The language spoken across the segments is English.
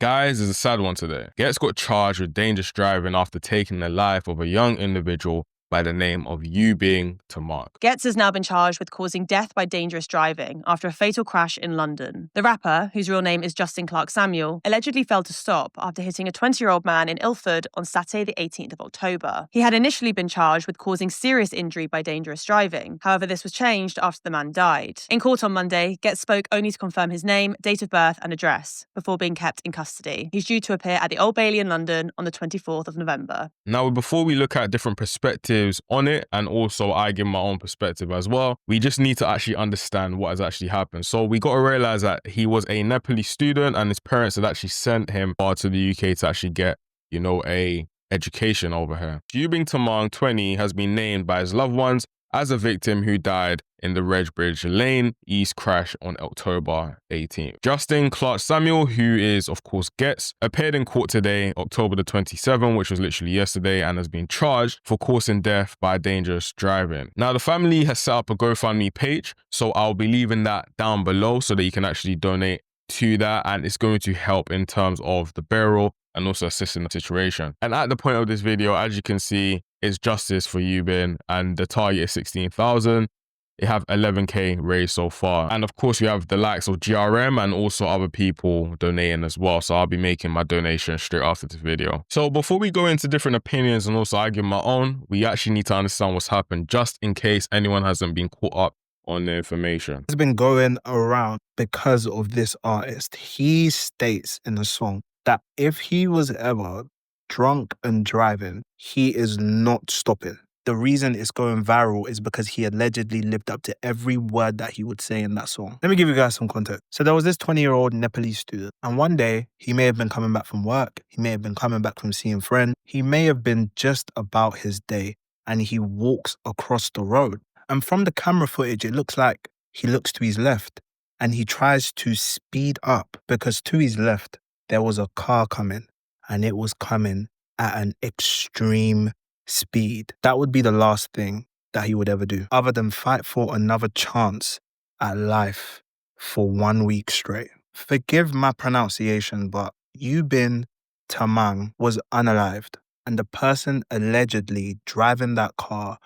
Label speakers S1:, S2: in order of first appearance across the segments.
S1: Guys, there's a sad one today. Ghetts got charged with dangerous driving after taking the life of a young individual by the name of Yubing Tamark.
S2: Ghetts has now been charged with causing death by dangerous driving after a fatal crash in London. The rapper, whose real name is Justin Clark Samuel, allegedly failed to stop after hitting a 20-year-old man in Ilford on Saturday the 18th of October. He had initially been charged with causing serious injury by dangerous driving. However, this was changed after the man died. In court on Monday, Ghetts spoke only to confirm his name, date of birth and address before being kept in custody. He's due to appear at the Old Bailey in London on the 24th of November.
S1: Now, before we look at different perspectives on it, and also I give my own perspective as well, we just need to actually understand what has actually happened. So we got to realize that he was a Nepalese student and his parents had actually sent him to the UK to actually get, a education over here. Yubing Tamark, 20, has been named by his loved ones as a victim who died in the Redbridge Lane East crash on October 18th. Justin Clark Samuel, who is, of course, Ghetts, appeared in court today, October the 27th, which was literally yesterday, and has been charged for causing death by dangerous driving. Now, the family has set up a GoFundMe page, so I'll be leaving that down below so that you can actually donate to that, and it's going to help in terms of the burial and also assist in the situation. And at the point of this video, as you can see, is justice for Yubing, and the target is 16,000. They have 11k raised so far. And of course, we have the likes of GRM and also other people donating as well. So I'll be making my donation straight after this video. So before we go into different opinions and also I give my own, we actually need to understand what's happened just in case anyone hasn't been caught up on the information.
S3: It's been going around because of this artist. He states in the song that if he was ever drunk and driving, he is not stopping. The reason it's going viral is because he allegedly lived up to every word that he would say in that song. Let me give you guys some context. So there was this 20-year-old Nepalese student, and one day he may have been coming back from work, he may have been coming back from seeing friends, he may have been just about his day, and he walks across the road. And from the camera footage, it looks like he looks to his left and he tries to speed up because to his left, there was a car coming and it was coming at an extreme speed. That would be the last thing that he would ever do other than fight for another chance at life for 1 week straight. Forgive my pronunciation, but Yubing Tamark was unalived and the person allegedly driving that car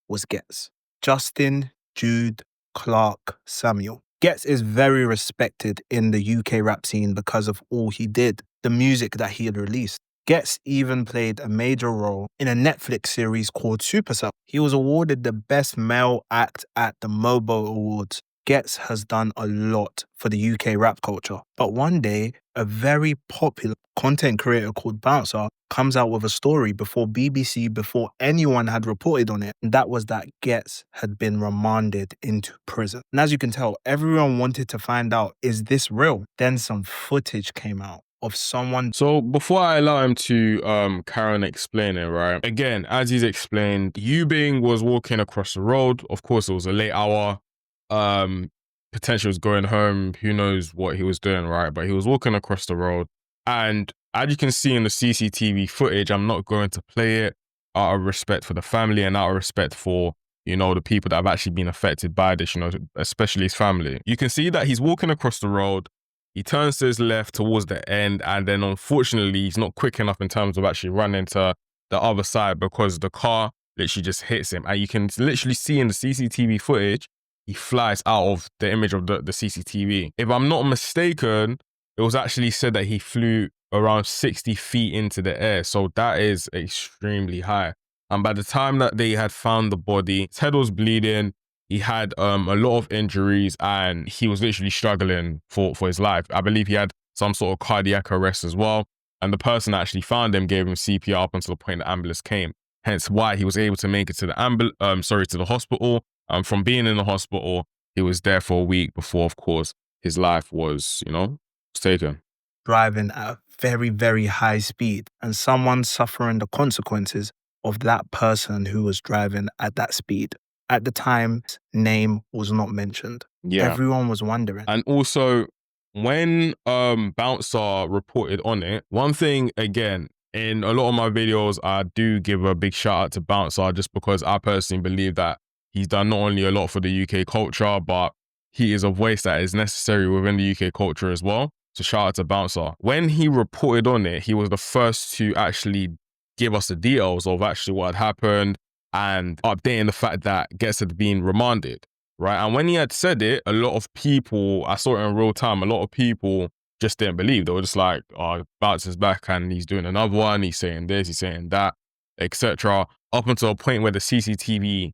S3: was Ghetts. Justin Jude Clark Samuel. Ghetts is very respected in the UK rap scene because of all he did, the music that he had released. Ghetts even played a major role in a Netflix series called Supercell. He was awarded the Best Male Act at the MOBO Awards. Ghetts has done a lot for the UK rap culture. But one day, a very popular content creator called Bouncer comes out with a story before BBC, before anyone had reported on it. And that was that Ghetts had been remanded into prison. And as you can tell, everyone wanted to find out, is this real? Then some footage came out of someone.
S1: So before I allow him to carry on explaining, right? Again, as he's explained, Yubing was walking across the road. Of course, it was a late hour. Potentially was going home. Who knows what he was doing, right? But he was walking across the road. And as you can see in the CCTV footage, I'm not going to play it out of respect for the family and out of respect for, the people that have actually been affected by this, especially his family. You can see that he's walking across the road. He turns to his left towards the end, and then unfortunately, he's not quick enough in terms of actually running to the other side because the car literally just hits him. And you can literally see in the CCTV footage, he flies out of the image of the CCTV. If I'm not mistaken, it was actually said that he flew around 60 feet into the air. So that is extremely high. And by the time that they had found the body, his head was bleeding. He had a lot of injuries and he was literally struggling for his life. I believe he had some sort of cardiac arrest as well. And the person that actually found him gave him CPR up until the point the ambulance came. Hence why he was able to make it to the to the hospital. From being in the hospital, he was there for a week before, of course, his life was, taken.
S3: Driving at a very, very high speed and someone suffering the consequences of that person who was driving at that speed. At the time, his name was not mentioned.
S1: Yeah.
S3: Everyone was wondering.
S1: And also, when Bouncer reported on it, one thing, again, in a lot of my videos, I do give a big shout out to Bouncer just because I personally believe that he's done not only a lot for the UK culture, but he is a voice that is necessary within the UK culture as well. So shout out to Bouncer. When he reported on it, he was the first to actually give us the details of actually what had happened and updating the fact that Ghetts had been remanded, right? And when he had said it, a lot of people, I saw it in real time, a lot of people just didn't believe. They were just like, oh, Bouncer's back and he's doing another one, he's saying this, he's saying that, etc. Up until a point where the CCTV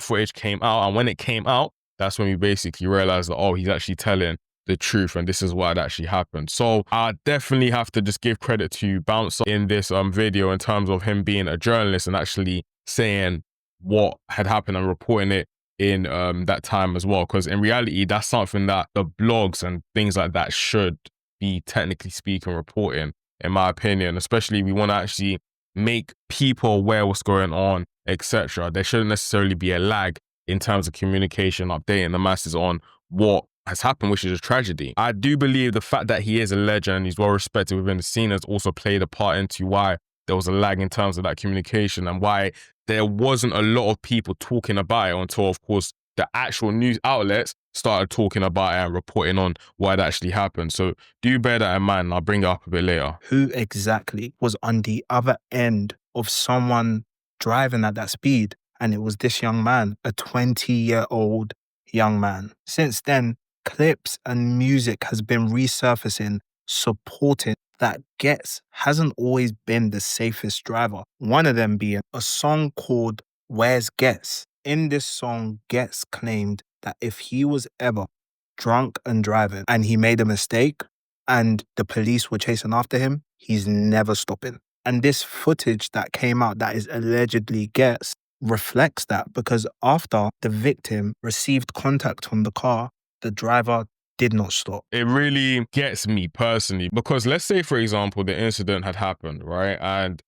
S1: footage came out. And when it came out, that's when we basically realized that, oh, he's actually telling the truth and this is what had actually happened. So I definitely have to just give credit to Bouncer in this video in terms of him being a journalist and actually saying what had happened and reporting it in that time as well. Because in reality, that's something that the blogs and things like that should be, technically speaking, reporting, in my opinion. Especially if we want to actually make people aware what's going on, etc. There shouldn't necessarily be a lag in terms of communication, updating the masses on what has happened, which is a tragedy. I do believe the fact that he is a legend, he's well respected within the scene, has also played a part into why there was a lag in terms of that communication and why there wasn't a lot of people talking about it until, of course, the actual news outlets started talking about it and reporting on what had actually happened. So do bear that in mind, and I'll bring it up a bit later.
S3: Who exactly was on the other end of someone driving at that speed? And it was this young man, a 20-year-old young man. Since then, clips and music has been resurfacing, supporting that Ghetts hasn't always been the safest driver. One of them being a song called Where's Ghetts? In this song, Ghetts claimed that if he was ever drunk and driving and he made a mistake and the police were chasing after him, he's never stopping. And this footage that came out that is allegedly Ghetts reflects that, because after the victim received contact from the car, the driver did not stop.
S1: It really gets me personally because let's say, for example, the incident had happened, right? And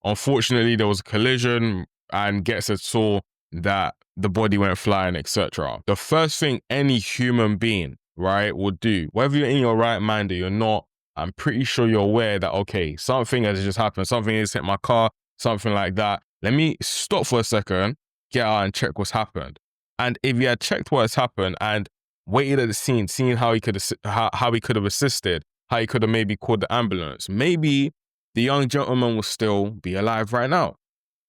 S1: unfortunately, there was a collision and Ghetts had saw that the body went flying, etc. The first thing any human being, right, would do, whether you're in your right mind or you're not, I'm pretty sure you're aware that, okay, something has just happened, something has hit my car, something like that. Let me stop for a second, get out and check what's happened. And if you had checked what has happened and waited at the scene, seeing how he could have assisted, how he could have maybe called the ambulance, maybe the young gentleman will still be alive right now.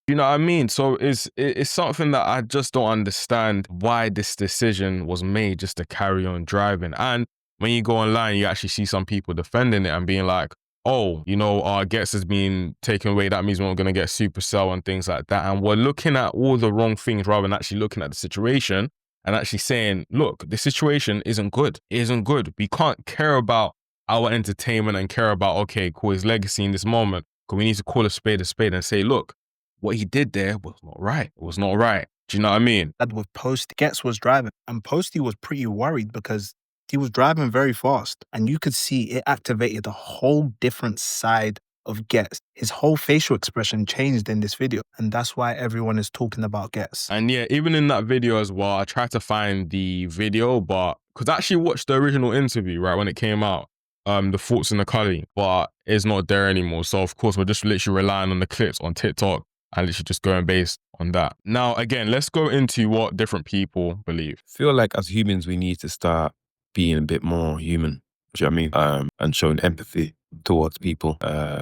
S1: You know what I mean? So it's something that I just don't understand why this decision was made just to carry on driving. And when you go online, you actually see some people defending it and being like, oh, you know, our Ghetts has been taken away. That means we're not going to get Supercell and things like that. And we're looking at all the wrong things rather than actually looking at the situation and actually saying, look, the situation isn't good. It isn't good. We can't care about our entertainment and care about, okay, cool, his legacy in this moment. Because we need to call a spade and say, look, what he did there was not right. It was not right. Do you know what I mean?
S3: That with Posty, Ghetts was driving, and Posty was pretty worried because he was driving very fast, and you could see it activated a whole different side of Ghetts. His whole facial expression changed in this video, and that's why everyone is talking about Ghetts.
S1: And yeah, even in that video as well, I tried to find the video, but because I actually watched the original interview, right, when it came out, the thoughts in the Cully, but it's not there anymore. So of course, we're just literally relying on the clips on TikTok and literally just going based on that. Now, again, let's go into what different people believe.
S4: I feel like as humans, we need to start being a bit more human. Do you know what I mean? And showing empathy towards people.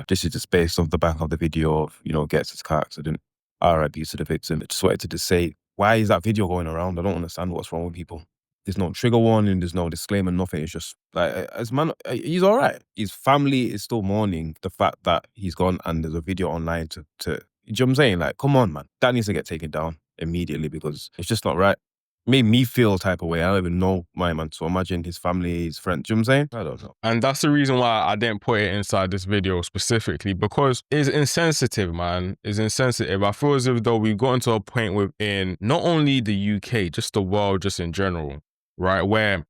S4: This is just based off the back of the video of, you know, Ghetts' car accident. RIP to the victim. I just wanted to just say, why is that video going around? I don't understand what's wrong with people. There's no trigger warning, there's no disclaimer, nothing. It's just like, as man, he's all right. His family is still mourning the fact that he's gone, and there's a video online to you know what I'm saying? Like, come on, man. That needs to get taken down immediately because it's just not right. Made me feel type of way. I don't even know my man. So imagine his family, his friends. Do you know what I'm saying? I don't know.
S1: And that's the reason why I didn't put it inside this video specifically, because it's insensitive, man. It's insensitive. I feel as if though we've gotten to a point within not only the UK, just the world, just in general, right? Where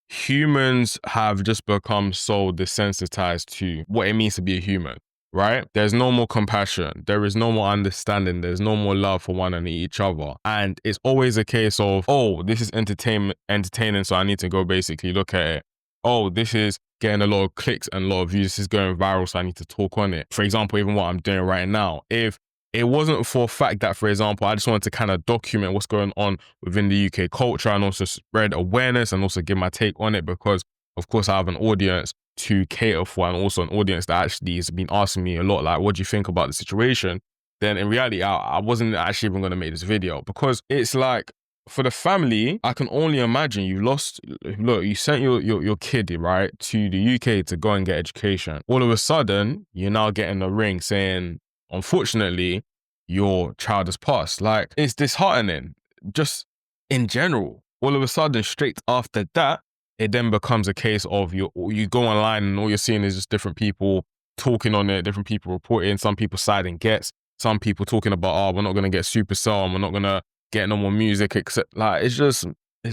S1: humans have just become so desensitized to what it means to be a human, right? There's no more compassion. There is no more understanding. There's no more love for one and each other. And it's always a case of, oh, this is entertaining, so I need to go basically look at it. Oh, this is getting a lot of clicks and a lot of views. This is going viral, so I need to talk on it. For example, even what I'm doing right now. If it wasn't for a fact that, for example, I just wanted to kind of document what's going on within the UK culture and also spread awareness and also give my take on it because, of course, I have an audience to cater for, and also an audience that actually has been asking me a lot, like, what do you think about the situation? Then in reality, I wasn't actually even going to make this video, because it's like, for the family, I can only imagine you lost. Look, you sent your kid, right, to the UK to go and get education. All of a sudden, you're now getting a ring saying, unfortunately, your child has passed. Like, it's disheartening, just in general. All of a sudden, straight after that, it then becomes a case of you go online and all you're seeing is just different people talking on it, different people reporting, some people siding Ghetts, some people talking about, oh, we're not going to get Supercell and we're not going to get no more music, except, like, it's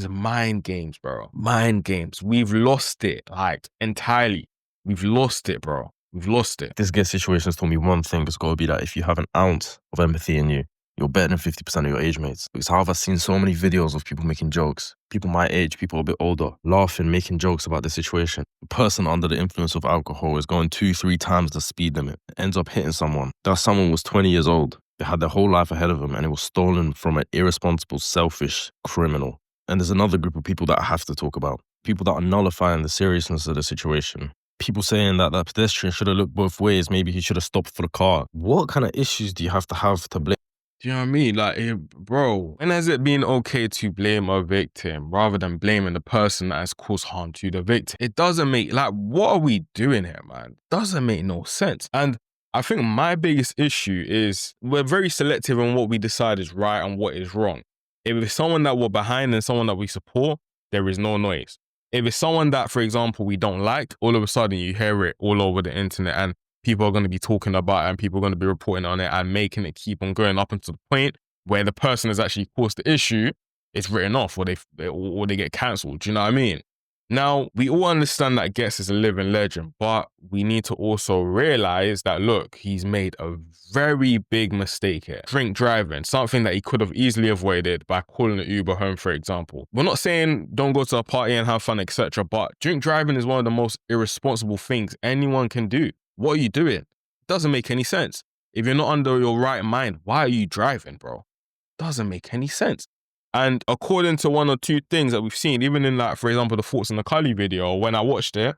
S1: mind games, bro. Mind games. We've lost it, like, entirely. We've lost it, bro. We've lost it.
S4: This Ghetts situation has taught me one thing. It's got to be that if you have an ounce of empathy in you, you're better than 50% of your age mates. Because how have I seen so many videos of people making jokes, people my age, people a bit older, laughing, making jokes about the situation. The person under the influence of alcohol is going 2-3 times the speed limit, ends up hitting someone. That someone was 20 years old. They had their whole life ahead of them, and it was stolen from an irresponsible, selfish criminal. And there's another group of people that I have to talk about. People that are nullifying the seriousness of the situation. People saying that that pedestrian should have looked both ways. Maybe he should have stopped for the car. What kind of issues do you have to blame?
S1: Do you know what I mean? Like, bro, when has it been okay to blame a victim rather than blaming the person that has caused harm to the victim? It doesn't make, like, what are we doing here, man? Doesn't make no sense. And I think my biggest issue is we're very selective on what we decide is right and what is wrong. If it's someone that we're behind and someone that we support, there is no noise. If it's someone that, for example, we don't like, all of a sudden you hear it all over the internet and people are going to be talking about it and people are going to be reporting on it and making it keep on going up until the point where the person has actually caused the issue, it's written off or they get cancelled. Do you know what I mean? Now, we all understand that Ghetts is a living legend, but we need to also realize that, look, he's made a very big mistake here. Drink driving, something that he could have easily avoided by calling an Uber home, for example. We're not saying don't go to a party and have fun, etc., but drink driving is one of the most irresponsible things anyone can do. What are you doing? It doesn't make any sense. If you're not under your right mind, why are you driving, bro? Doesn't make any sense. And according to one or two things that we've seen, even in, like, for example, the Thoughts on the Cully video, when I watched it,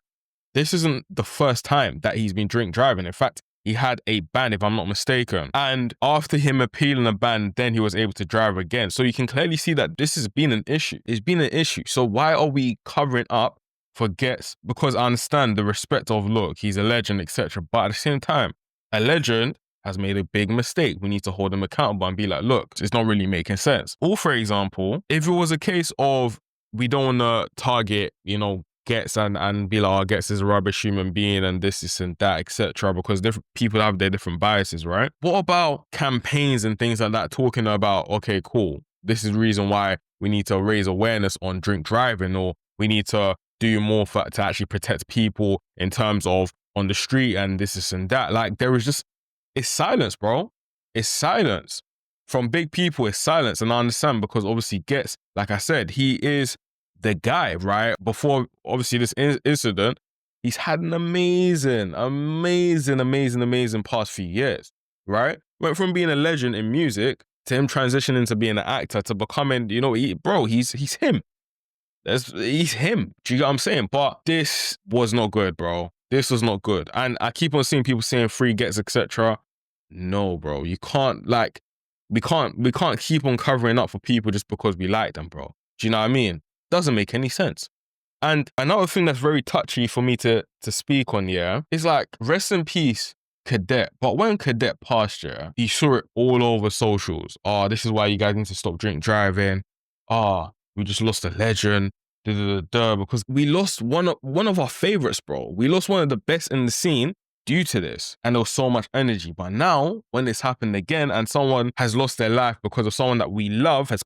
S1: this isn't the first time that he's been drink driving. In fact, he had a ban, if I'm not mistaken. And after him appealing a ban, then he was able to drive again. So you can clearly see that this has been an issue. It's been an issue. So why are we covering up for Ghetts? Because I understand the respect of, look, he's a legend, etc. But at the same time, a legend has made a big mistake. We need to hold him accountable and be like, look, it's not really making sense. Or, for example, if it was a case of we don't want to target, you know, Ghetts and be like, oh, Ghetts is a rubbish human being and this and that, etc., because different people have their different biases, right? What about campaigns and things like that talking about, okay, cool, this is the reason why we need to raise awareness on drink driving, or we need to do more to actually protect people in terms of on the street and this and that. Like, there is just, it's silence, bro. It's silence. From big people, it's silence. And I understand, because obviously Ghetts, like I said, he is the guy, right? Before, obviously, this incident, he's had an amazing past few years, right? Went from being a legend in music to him transitioning to being an actor to becoming, you know, he's him. He's him. Do you get what I'm saying? But this was not good, bro. This was not good. And I keep on seeing people saying free Ghetts, etc. No, bro. You can't, like, we can't keep on covering up for people just because we like them, bro. Do you know what I mean? Doesn't make any sense. And another thing that's very touchy for me to speak on, yeah, is like, rest in peace, Cadet. But when Cadet passed, yeah, you saw it all over socials. Oh, this is why you guys need to stop drink driving. Oh, we just lost a legend. Because we lost one of our favorites, bro. We lost one of the best in the scene due to this, and there was so much energy. But now, when this happened again, and someone has lost their life because of someone that we love has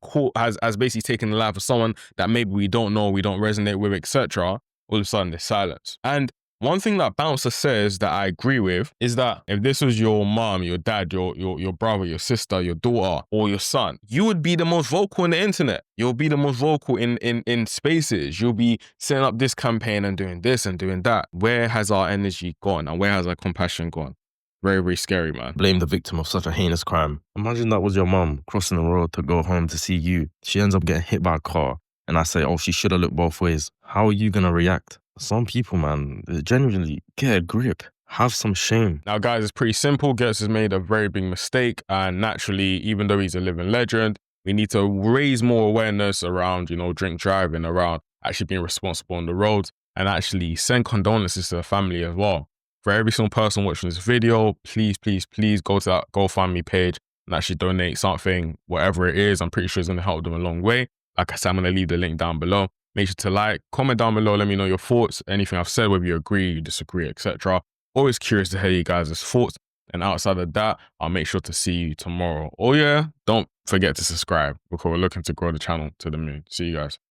S1: basically taken the life of someone that maybe we don't know, we don't resonate with, etc., all of a sudden there's silence. And one thing that Bouncer says that I agree with is that if this was your mom, your dad, your brother, your sister, your daughter, or your son, you would be the most vocal in the internet. You'll be the most vocal in spaces. You'll be setting up this campaign and doing this and doing that. Where has our energy gone, and where has our compassion gone? Very, very scary, man.
S4: Blame the victim of such a heinous crime. Imagine that was your mum crossing the road to go home to see you. She ends up getting hit by a car, and I say, oh, she should have looked both ways. How are you going to react?
S5: some people, man, genuinely get a grip. Have some shame.
S1: Now, guys, it's pretty simple. Ghetts has made a very big mistake. And naturally, even though he's a living legend, we need to raise more awareness around, you know, drink driving, around actually being responsible on the roads, and actually send condolences to the family as well. For every single person watching this video, please, please, please go to that GoFundMe page and actually donate something, whatever it is. I'm pretty sure it's going to help them a long way. Like I said, I'm going to leave the link down below. Make sure to like, comment down below, let me know your thoughts, anything I've said, whether you agree, you disagree, etc. Always curious to hear you guys' thoughts. And outside of that, I'll make sure to see you tomorrow. Oh yeah, don't forget to subscribe because we're looking to grow the channel to the moon. See you guys.